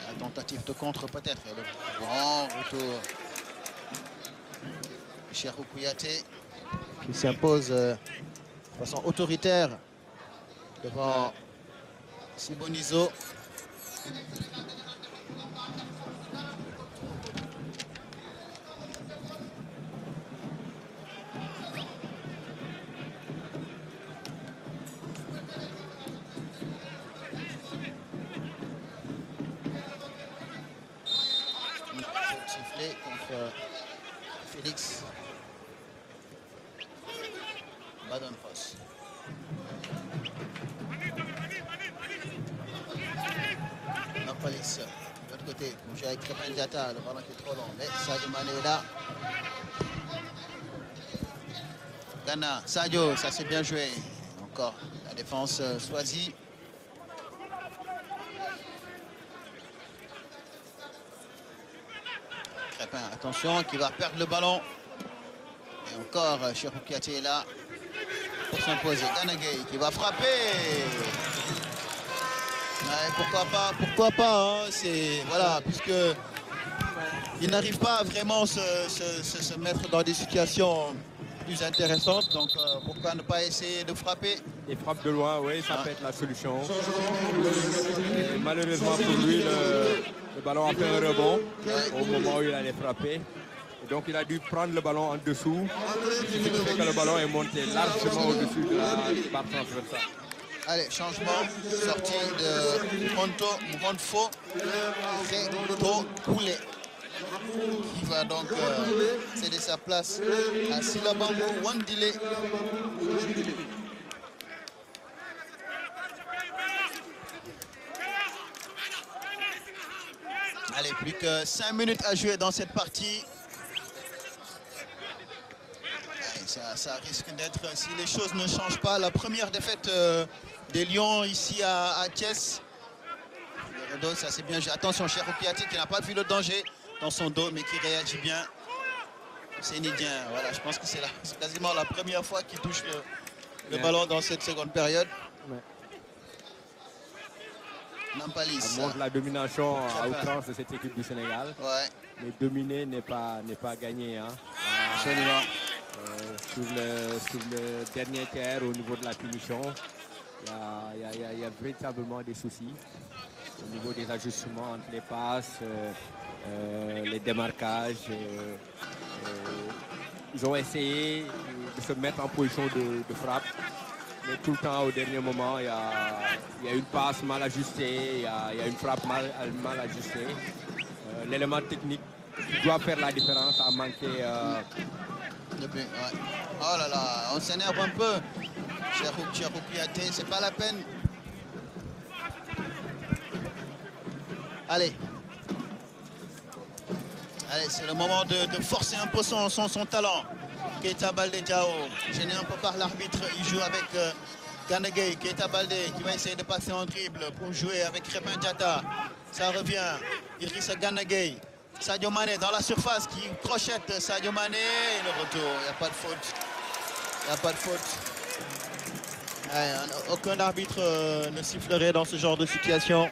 La tentative de contre peut-être. Le grand retour. Cheikhou Kouyaté qui s'impose de façon autoritaire devant Sibonizo. Sifflé contre Félix Badenfos. Nampalis, de l'autre côté, on joue avec Crépin Diatta, le ballon qui est trop long, mais Sadio Mané est là. Ghana, Sadio, ça c'est bien joué. Encore la défense choisie. Crépin, attention, qui va perdre le ballon. Et encore, Cheikhou Kouyaté est là pour s'imposer. Ganagay qui va frapper. Ouais, pourquoi pas, hein, c'est voilà, puisque il n'arrive pas à vraiment se mettre dans des situations plus intéressantes. Donc pourquoi ne pas essayer de frapper? Il frappe de loin, oui, ça peut être la solution. Et malheureusement pour lui, le ballon a fait un rebond au moment où il allait frapper. Et donc il a dû prendre le ballon en dessous, ce qui fait que le ballon est monté largement au-dessus de la barre transversale. Allez, changement, sortie de Montfo, Reto Koulé, qui va donc céder sa place à Silabambo Wandile. Allez, plus que 5 minutes à jouer dans cette partie. Allez, ça risque d'être, si les choses ne changent pas, la première défaite des Lions ici à Thiès. Ça c'est bien joué. Attention, Cheikhou Kouyaté qui n'a pas vu le danger dans son dos, mais qui réagit bien. C'est Nidien. Voilà, je pense que c'est quasiment la première fois qu'il touche le ballon dans cette seconde période. Ouais. Nampalis. Ça montre la domination à outrance de cette équipe du Sénégal. Ouais. Mais dominer n'est pas gagné. Hein. Absolument. Sur le dernier tiers, au niveau de la punition, il y a véritablement des soucis. Au niveau des ajustements entre les passes, les démarquages. Ils ont essayé de se mettre en position de frappe. Mais tout le temps, au dernier moment, il y a une passe mal ajustée, il y a une frappe mal ajustée. L'élément technique qui doit faire la différence a manqué. Ouais. Oh là là, on s'énerve un peu. Cheikhou Kouyaté, c'est pas la peine. Allez, c'est le moment de forcer un peu son talent. Keita Baldé Diao, gêné un peu par l'arbitre, il joue avec Gana Gueye. Keita Baldé qui va essayer de passer en dribble pour jouer avec Crépin Diatta. Ça revient, Idrissa Gana Gueye. Sadio Mané dans la surface qui crochette Sadio Mané. Et le retour, il n'y a pas de faute. Il n'y a pas de faute. Aucun arbitre ne sifflerait dans ce genre de situation.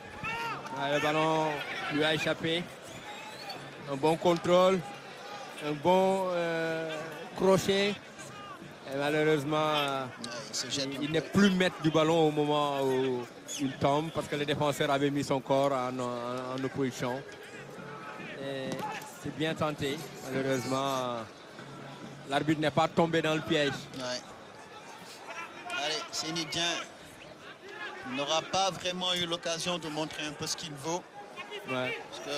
Le ballon lui a échappé. Un bon contrôle, un bon crochet. Et malheureusement, il n'est plus maître du ballon au moment où il tombe parce que le défenseur avait mis son corps en opposition. C'est bien tenté. Malheureusement, l'arbitre n'est pas tombé dans le piège. Ouais. Allez, c'est Nidien. Il n'aura pas vraiment eu l'occasion de montrer un peu ce qu'il vaut. Ouais. Parce que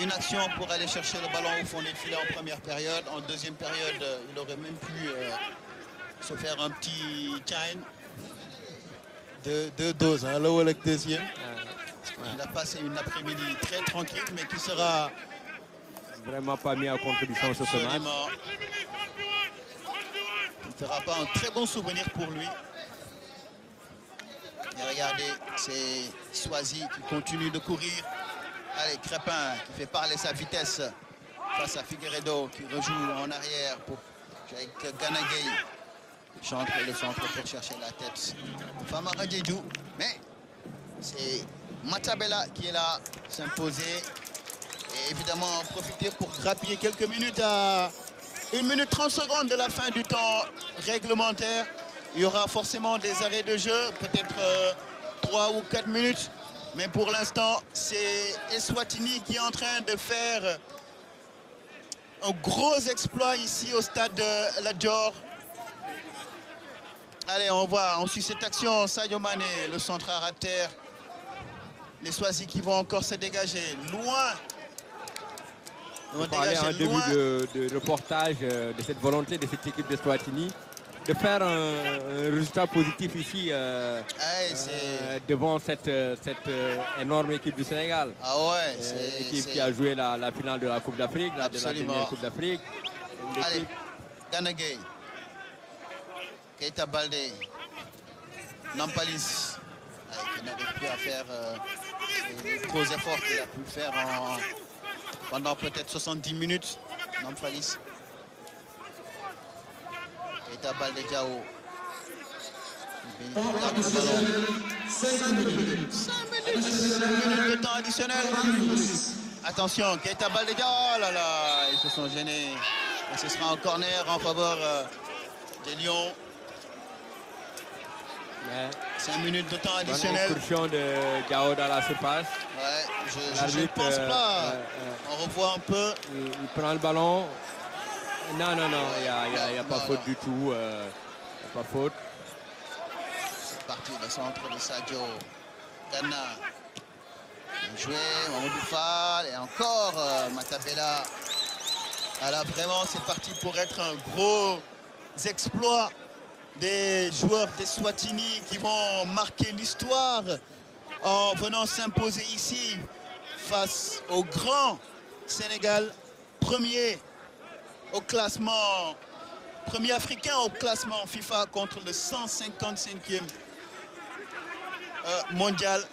une action pour aller chercher le ballon au fond des filets en première période. En deuxième période, il aurait même pu se faire un petit time. Deux doses, hein, là où le deuxième. Il a passé une après-midi très tranquille, mais qui sera vraiment pas mis en contribution sur ce match. Il ne fera pas un très bon souvenir pour lui. Et regardez, c'est Swazi qui continue de courir. Allez, Crépin qui fait parler sa vitesse face à Figueiredo qui rejoue en arrière pour avec Gana Gueye. Le centre pour chercher la tête. Famara Diédhiou, mais c'est Matabella qui est là, s'imposer. Et évidemment profiter pour grappiller quelques minutes à 1 minute 30 secondes de la fin du temps réglementaire. Il y aura forcément des arrêts de jeu, peut-être 3 ou 4 minutes. Mais pour l'instant, c'est Eswatini qui est en train de faire un gros exploit ici au stade de la Dior. Allez, on suit cette action. Sadio Mané, le centre à terre. Les Swazi qui vont encore se dégager loin. On parlait en début de reportage de cette volonté de cette équipe de Eswatini de faire un résultat positif ici devant cette énorme équipe du Sénégal. Ah ouais, équipe qui a joué la finale de la Coupe d'Afrique, de la dernière Coupe d'Afrique. Allez, Gana Gueye, Keita Baldé, Nampalis, qui n'avait plus à faire les gros efforts qu'il a pu faire pendant peut-être 70 minutes. Nampalis. Keita Baldé Diao. 5 minutes de temps additionnel. Attention, Keita Baldé. Oh là là, ils se sont gênés. Et ce sera un corner en faveur des Lions. 5 minutes de temps additionnel. Incursion de Gao dans la surface. Ouais, je ne pense pas. On revoit un peu. Il prend le ballon. Non, il n'y a pas faute du tout. Pas faute. C'est parti, le centre de Sadio. Ghana. Joué, Mamadou Fall et encore Matabella. Alors vraiment, c'est parti pour être un gros exploit des joueurs des Swatini qui vont marquer l'histoire en venant s'imposer ici face au grand Sénégal, premier au classement, premier africain au classement FIFA contre le 155e mondial.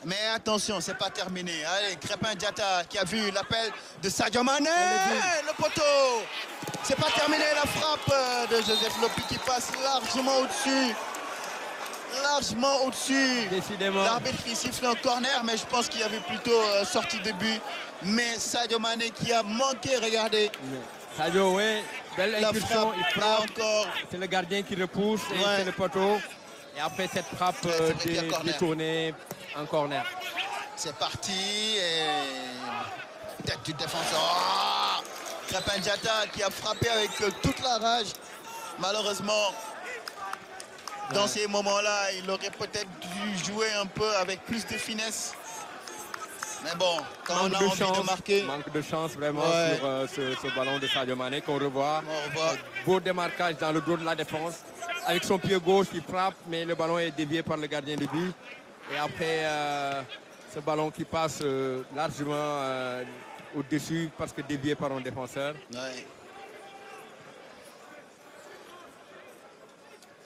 Mais attention, c'est pas terminé. Allez, Crépin Diatta qui a vu l'appel de Sadio Mané. Le poteau. C'est pas terminé, la frappe de Joseph Lopi qui passe largement au-dessus. Largement au-dessus. Décidément. L'arbitre qui siffle un corner, mais je pense qu'il y avait plutôt sortie de but. Mais Sadio Mané qui a manqué, regardez. Sadio, oui, belle incursion. Il frappe encore. C'est le gardien qui le pousse et c'est le poteau. Et après cette frappe détournée, en corner. C'est parti et tête du défenseur. Oh, Crépin Diatta qui a frappé avec toute la rage. Malheureusement, dans ces moments-là, il aurait peut-être dû jouer un peu avec plus de finesse. Mais bon, quand on a envie de marquer... Manque de chance vraiment sur ce ballon de Sadio Mané qu'on revoit. Beau démarquage dans le dos de la défense. Avec son pied gauche, il frappe, mais le ballon est dévié par le gardien de but. Et après, ce ballon qui passe largement au-dessus parce que dévié par un défenseur. Ouais.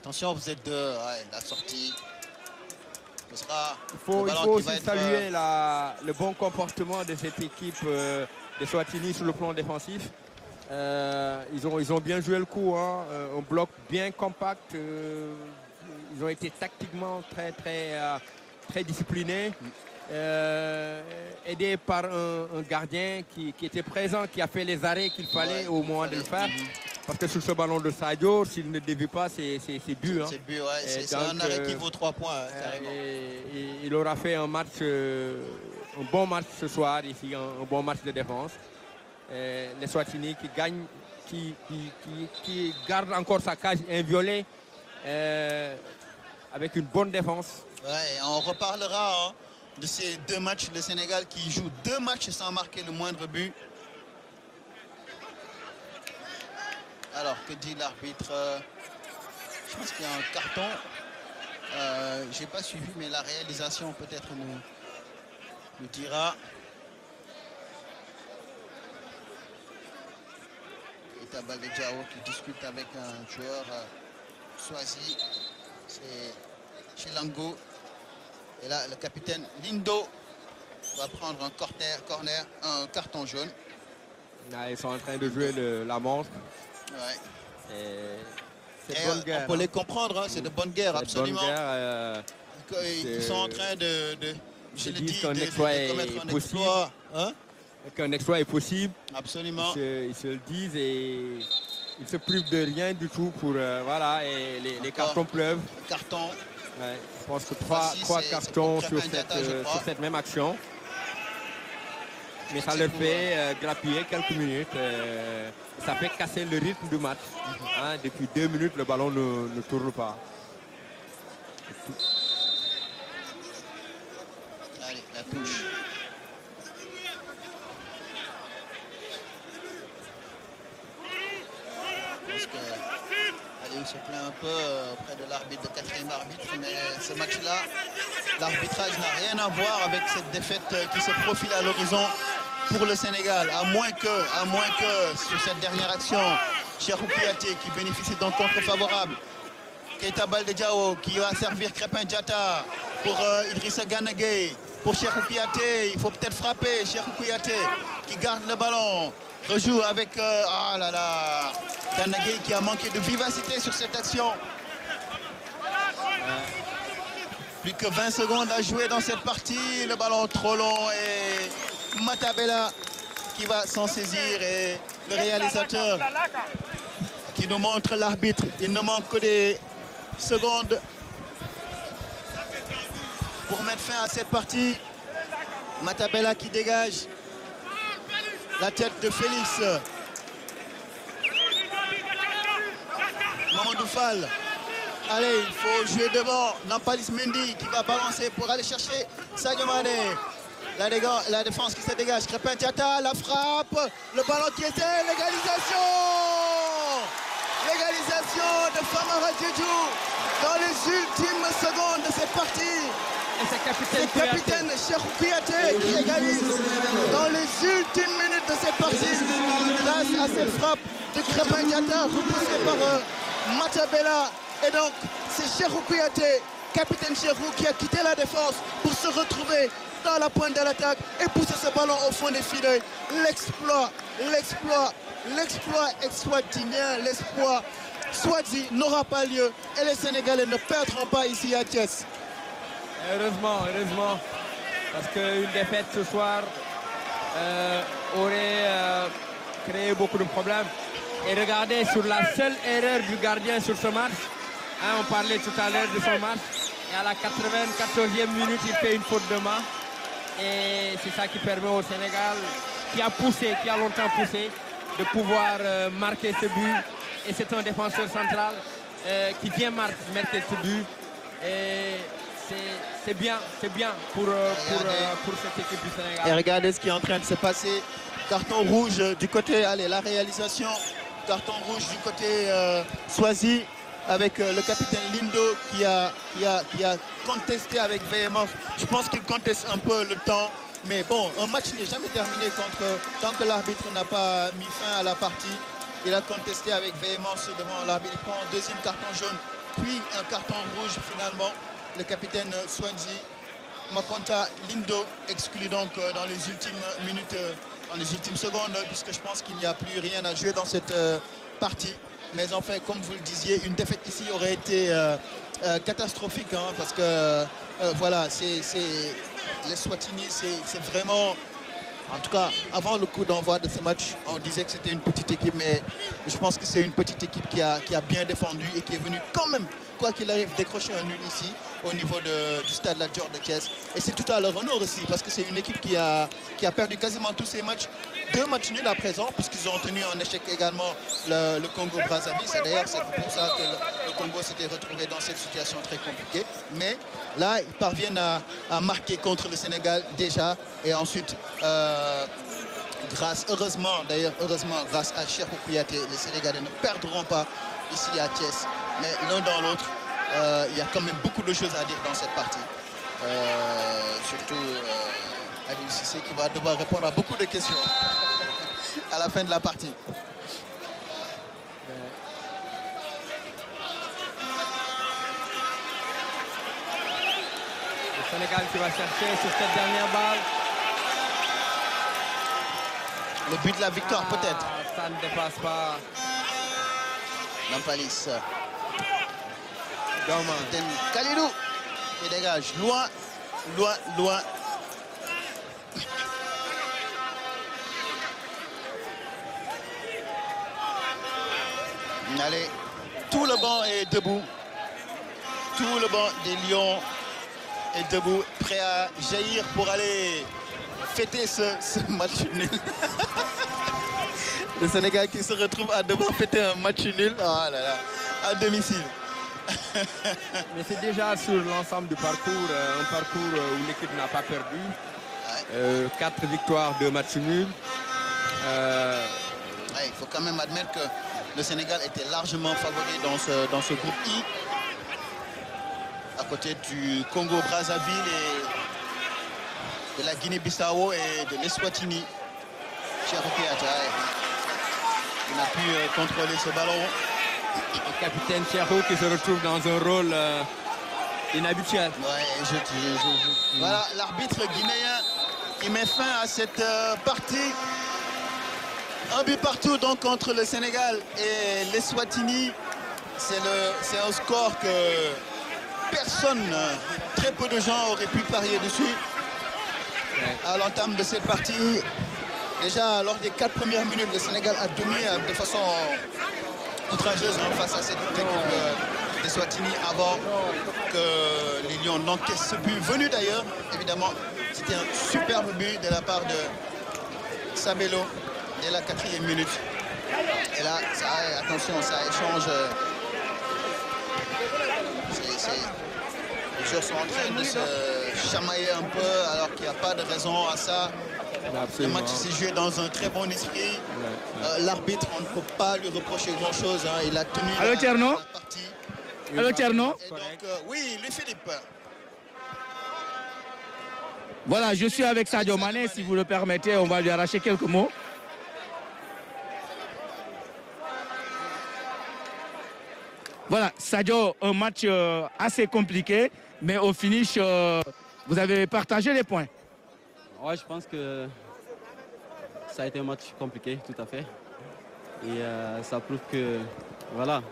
Attention, vous êtes deux. Ouais, la sortie. Ce sera il faut aussi saluer le bon comportement de cette équipe de Swatini sur le plan défensif. Ils ont bien joué le coup, hein. Un bloc bien compact. Ils ont été tactiquement très disciplinés. Aidés par un gardien qui était présent, qui a fait les arrêts qu'il fallait au moment de le faire. Parce que sur ce ballon de Sadio, s'il ne dévie pas, c'est but. Hein. C'est but, ouais. C'est un arrêt qui vaut 3 points, carrément. Il aura fait un bon match ce soir, ici, un bon match de défense. Les Swatini qui gagnent, qui gardent encore sa cage inviolée avec une bonne défense. Ouais, on reparlera hein, de ces 2 matchs. Le Sénégal qui joue 2 matchs sans marquer le moindre but. Alors, que dit l'arbitre? Je pense qu'il y a un carton. Je n'ai pas suivi, mais la réalisation peut-être nous dira. Keita Baldé qui discute avec un joueur Swazi. C'est Chilango. Et là, le capitaine Lindo va prendre un carton jaune. Là, ils sont en train de jouer la montre. Ouais. C'est de bonne guerre. On peut les comprendre, hein, c'est de bonne guerre, absolument. Bonne guerre, ils sont en train de qu'un exploit est possible. Hein? Qu'un exploit est possible. Absolument. Ils se le disent et ils ne se privent de rien du tout pour voilà, et les cartons pleuvent. Carton. Ouais, je pense que 3 cartons sur cette même action. Mais ça leur fait grappiller quelques minutes. Ça fait casser le rythme du match. Hein, depuis 2 minutes, le ballon ne tourne pas. Allez, la touche. Je pense que Aliou se plaint un peu auprès de l'arbitre, de 4e arbitre, mais ce match-là, l'arbitrage n'a rien à voir avec cette défaite qui se profile à l'horizon pour le Sénégal, à moins que sur cette dernière action, Cheikhou Kouyaté qui bénéficie d'un contre favorable. Keita Baldé qui va servir Crépin Diatta pour Idrissa Gana Gueye. Pour Cheikhou Kouyaté, il faut peut-être frapper. Cheikhou Kouyaté qui garde le ballon. Rejoue avec Gana Gueye qui a manqué de vivacité sur cette action. Plus que 20 secondes à jouer dans cette partie. Le ballon trop long et Matabella qui va s'en saisir. Et le réalisateur qui nous montre l'arbitre. Il ne manque que des secondes pour mettre fin à cette partie. Matabella qui dégage la tête de Félix. Mamadou Fall. Allez, il faut jouer devant. Nampalis Mendy qui va balancer pour aller chercher Sadio Mané. La défense qui se dégage. Crépin Diatta, la frappe. Le ballon qui était l'égalisation. L'égalisation de Famara Diédhiou dans les ultimes secondes de cette partie. Et c'est capitaine Cheikhou Kouyaté qui égalise dans les ultimes minutes de cette partie grâce à cette frappe de Crépin Diatta repoussée par Matabella. Et donc c'est Cheikhou Kouyaté, capitaine Cheikhou, qui a quitté la défense pour se retrouver dans la pointe de l'attaque et pousser ce ballon au fond des filets. L'exploit eswatinien, l'espoir Swazi n'aura pas lieu et les Sénégalais ne perdront pas ici à Thiès. Heureusement, parce qu'une défaite ce soir aurait créé beaucoup de problèmes. Et regardez, sur la seule erreur du gardien sur ce match, on parlait tout à l'heure de son match, et à la 94e minute, il fait une faute de main. Et c'est ça qui permet au Sénégal, qui a longtemps poussé, de pouvoir marquer ce but. Et c'est un défenseur central qui vient marquer ce but. Et c'est bien pour cette équipe du Sénégal. Et regardez ce qui est en train de se passer. Carton rouge du côté, allez, la réalisation. Carton rouge du côté Swazi avec le capitaine Lindo qui a contesté avec véhémence. Je pense qu'il conteste un peu le temps. Mais bon, un match n'est jamais terminé tant que l'arbitre n'a pas mis fin à la partie. Il a contesté avec véhémence devant l'arbitre. Il prend un deuxième carton jaune, puis un carton rouge finalement. Le capitaine Swazi Makonta Lindo exclu donc dans les ultimes minutes, dans les ultimes secondes, puisque je pense qu'il n'y a plus rien à jouer dans cette partie. Mais enfin, comme vous le disiez, une défaite ici aurait été catastrophique, hein, parce que voilà, les Swatini, c'est vraiment... En tout cas, avant le coup d'envoi de ce match, on disait que c'était une petite équipe, mais je pense que c'est une petite équipe qui a bien défendu et qui est venue quand même, quoi qu'il arrive, décrocher un nul ici au niveau du stade Lat Dior de Thiès. Et c'est tout à leur honneur aussi, parce que c'est une équipe qui a perdu quasiment tous ses matchs. 2 matchs nuls à présent, puisqu'ils ont tenu en échec également le Congo-Brazzaville. C'est d'ailleurs pour ça que le Congo s'était retrouvé dans cette situation très compliquée. Mais là, ils parviennent à marquer contre le Sénégal déjà. Et ensuite, heureusement, grâce à Cheikhou Kouyaté, les Sénégalais ne perdront pas ici à Thiès. Mais l'un dans l'autre, il y a quand même beaucoup de choses à dire dans cette partie. Surtout Aliou Cissé qui va devoir répondre à beaucoup de questions à la fin de la partie. Le Sénégal qui va chercher sur cette dernière balle. Le but de la victoire peut-être. Ça ne dépasse pas. Nampalis. Kalidou. Il dégage. Loin. Allez, tout le banc est debout. Tout le banc des Lions est debout, prêt à jaillir pour aller fêter ce match nul. Le Sénégal qui se retrouve à devoir fêter un match nul à domicile. Mais c'est déjà sur l'ensemble du parcours, un parcours où l'équipe n'a pas perdu. 4 victoires, 2 matchs nuls. Il faut quand même admettre que le Sénégal était largement favori dans ce groupe I, à côté du Congo-Brazzaville et de la Guinée-Bissau et de l'Eswatini. Cheikhou Kouyaté, il a pu contrôler ce ballon. Le capitaine Cheikhou qui se retrouve dans un rôle inhabituel. Voilà l'arbitre guinéen qui met fin à cette partie. Un but partout donc contre le Sénégal et l'Eswatini. C'est un score personne, très peu de gens auraient pu parier dessus à l'entame de cette partie. Déjà, lors des 4 premières minutes, le Sénégal a dominé de façon outrageuse face à cette équipe d'Eswatini avant que les Lions n'encaissent ce but. Venu d'ailleurs, évidemment, c'était un superbe but de la part de Sabelo dès la 4e minute. Et là, attention, ça échange. Les joueurs sont en train de se chamailler un peu alors qu'il n'y a pas de raison à ça. Absolument. Le match s'est joué dans un très bon esprit. L'arbitre, on ne peut pas lui reprocher grand-chose. Hein. Il a tenu la partie. Allô, Tierno. Et donc, oui, Louis-Philippe. Voilà, je suis avec Sadio Mané. Si vous le permettez, on va lui arracher quelques mots. Voilà, Sadio, un match assez compliqué, mais au finish, vous avez partagé les points. Ouais, je pense que ça a été un match compliqué, tout à fait. Et ça prouve que, voilà,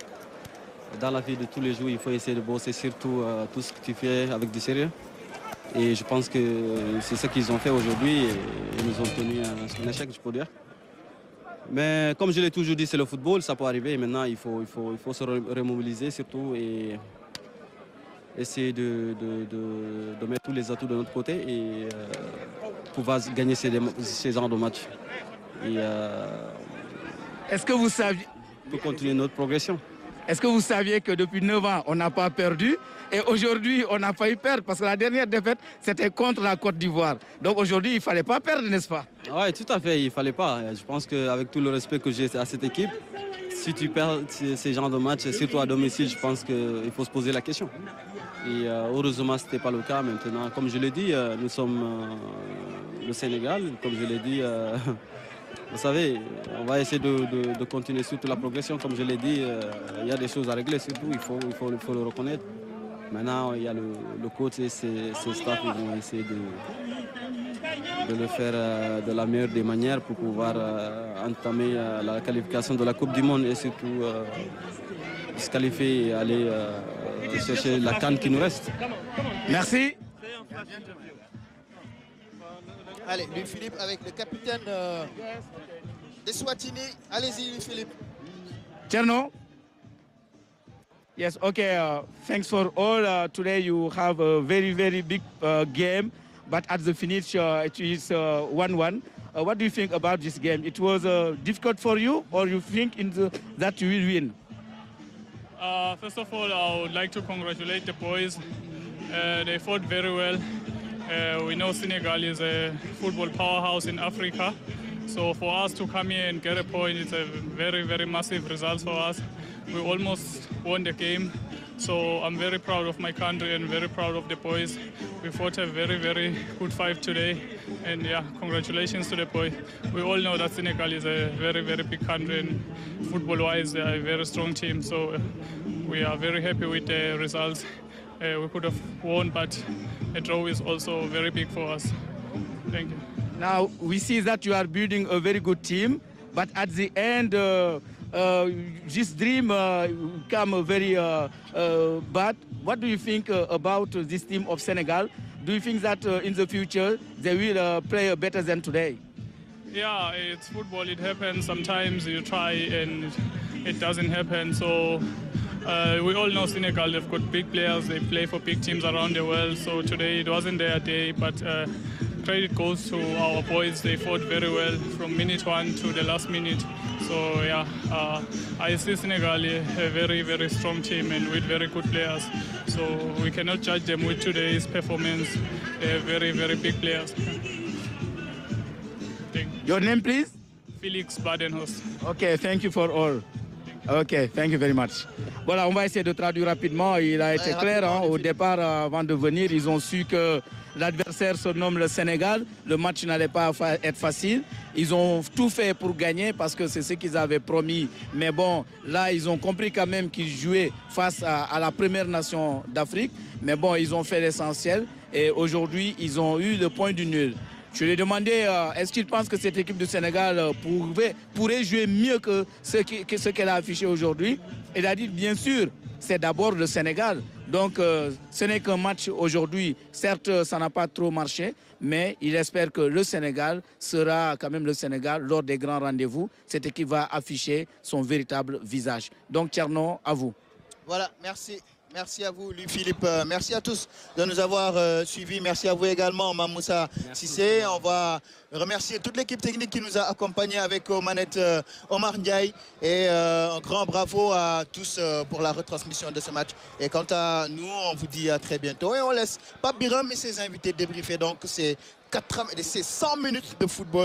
dans la vie de tous les jours, il faut essayer de bosser surtout tout ce que tu fais avec du sérieux. Et je pense que c'est ce qu'ils ont fait aujourd'hui et ils nous ont tenu un échec, je peux dire. Mais comme je l'ai toujours dit, c'est le football, ça peut arriver. Et maintenant, il faut se remobiliser surtout et essayer de mettre tous les atouts de notre côté et pouvoir gagner ces genres de matchs. Est-ce que vous saviez... Pour continuer notre progression. Est-ce que vous saviez que depuis 9 ans, on n'a pas perdu et aujourd'hui, on n'a pas eu perdre parce que la dernière défaite, c'était contre la Côte d'Ivoire. Donc aujourd'hui, il ne fallait pas perdre, n'est-ce pas? Oui, tout à fait, il ne fallait pas. Je pense qu'avec tout le respect que j'ai à cette équipe, si tu perds ces genres de matchs, surtout à domicile, je pense qu'il faut se poser la question. Et heureusement, ce n'était pas le cas maintenant. Comme je l'ai dit, nous sommes le Sénégal. Comme je l'ai dit, vous savez, on va essayer de continuer surtout la progression. Comme je l'ai dit, il y a des choses à régler surtout, il faut le reconnaître. Maintenant, il y a le coach et ses staffs qui vont essayer de le faire de la meilleure des manières pour pouvoir entamer la qualification de la Coupe du Monde et surtout se qualifier et aller chercher la CAN qui nous reste. Merci. Allez, Louis-Philippe avec le capitaine d'Eswatini. Allez-y, Louis-Philippe. Tierno. Yes, okay. Thanks for all. Today you have a very, very big game, but at the finish it is 1-1. What do you think about this game? It was difficult for you, or you think that you will win? First of all, I would like to congratulate the boys. They fought very well. We know Senegal is a football powerhouse in Africa. So for us to come here and get a point, it's a very, very massive result for us. We almost won the game. So I'm very proud of my country and very proud of the boys. We fought a very, very good fight today. And yeah, congratulations to the boys. We all know that Senegal is a very, very big country and football-wise, they are a very strong team. So we are very happy with the results. We could have won, but a draw is also very big for us. Thank you. Now, we see that you are building a very good team, but at the end, this dream become very bad. What do you think about this team of Senegal? Do you think that in the future they will play better than today? Yeah, it's football. It happens. Sometimes you try and it doesn't happen. So we all know Senegal, they've got big players. They play for big teams around the world. So today it wasn't their day, but credit goes to our boys. They fought very well from minute 1 to the last minute. So yeah, I see Senegal a very, very strong team and with very good players. So we cannot judge them with today's performance. They're very, very big players. Your name, please? Felix Badenhorst. Okay, thank you for all. Ok, thank you very much. Voilà, on va essayer de traduire rapidement. Il a été clair au départ, avant de venir, ils ont su que l'adversaire se nomme le Sénégal. Le match n'allait pas être facile. Ils ont tout fait pour gagner parce que c'est ce qu'ils avaient promis. Mais bon, là, ils ont compris quand même qu'ils jouaient face à la première nation d'Afrique. Mais bon, ils ont fait l'essentiel. Et aujourd'hui, ils ont eu le point du nul. Je lui ai demandé est-ce qu'il pense que cette équipe du Sénégal pourrait jouer mieux que ce qu'elle a affiché aujourd'hui. Il a dit bien sûr, c'est d'abord le Sénégal. Donc ce n'est qu'un match aujourd'hui. Certes, ça n'a pas trop marché, mais il espère que le Sénégal sera quand même le Sénégal lors des grands rendez-vous. Cette équipe va afficher son véritable visage. Donc Thierno, à vous. Voilà, merci. Merci à vous, Louis-Philippe. Merci à tous de nous avoir suivis. Merci à vous également, Mamoussa Sissé. On va remercier toute l'équipe technique qui nous a accompagnés avec aux manettes Omar Ndiaye. Et un grand bravo à tous pour la retransmission de ce match. Et quant à nous, on vous dit à très bientôt. Et on laisse Pape Biram et ses invités débriefer. Donc, c'est 100 minutes de football.